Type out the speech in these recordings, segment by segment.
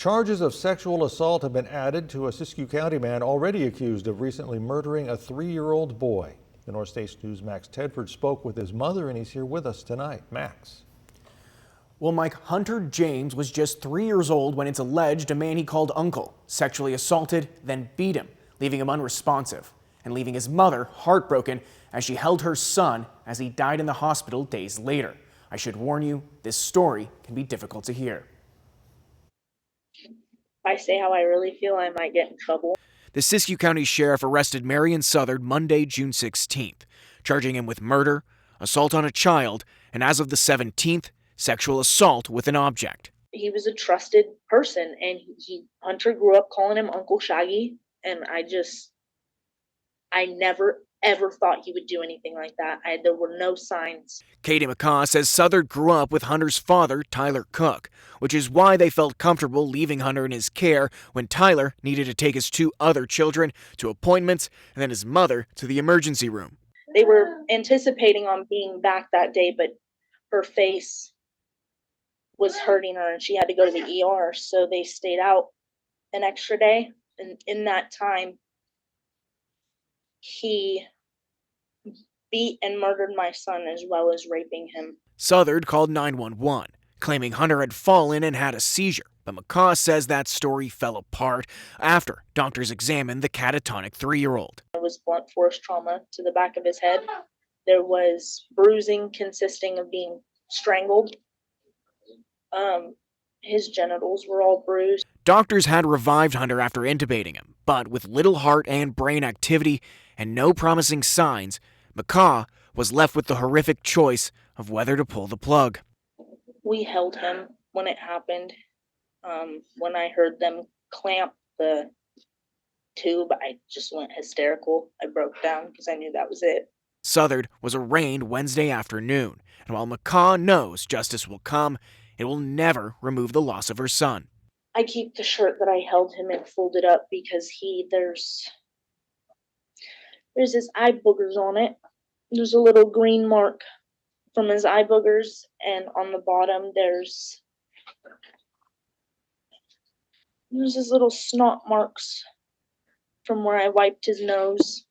Charges of sexual assault have been added to a Siskiyou County man already accused of recently murdering a 3-year-old boy. The Northstate News' Max Tedford spoke with his mother, and he's here with us tonight. Max. Well, Mike, Hunter James was just 3 years old when it's alleged a man he called uncle sexually assaulted, then beat him, leaving him unresponsive and leaving his mother heartbroken as she held her son as he died in the hospital days later. I should warn you, this story can be difficult to hear. If I say how I really feel, I might get in trouble. The Siskiyou County Sheriff arrested Marion Spence Monday, June 16th, charging him with murder, assault on a child, and as of the 17th, sexual assault with an object. He was a trusted person, and Hunter grew up calling him Uncle Shaggy, and I never, ever thought he would do anything like that. There were no signs. Katie McCaw says Southard grew up with Hunter's father, Tyler Cook, which is why they felt comfortable leaving Hunter in his care when Tyler needed to take his 2 other children to appointments and then his mother to the emergency room. They were anticipating on being back that day, but her face was hurting her and she had to go to the ER, so they stayed out an extra day. And in that time, he beat and murdered my son as well as raping him. Southard called 911, claiming Hunter had fallen and had a seizure, but McCaw says that story fell apart after doctors examined the catatonic 3-year-old. There was blunt force trauma to the back of his head. There was bruising consisting of being strangled. His genitals were all bruised. Doctors had revived Hunter after intubating him, but with little heart and brain activity and no promising signs, McCaw was left with the horrific choice of whether to pull the plug. We held him when it happened. When I heard them clamp the tube, I just went hysterical. I broke down because I knew that was it. Southard was arraigned Wednesday afternoon, and while McCaw knows justice will come, it will never remove the loss of her son. I keep the shirt that I held him in folded up because there's his eye boogers on it. There's a little green mark from his eye boogers, and on the bottom there's his little snot marks from where I wiped his nose.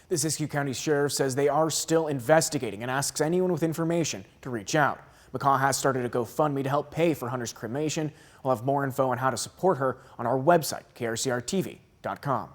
The Siskiyou County Sheriff says they are still investigating and asks anyone with information to reach out. McCaw has started a GoFundMe to help pay for Hunter's cremation. We'll have more info on how to support her on our website, krcrtv.com.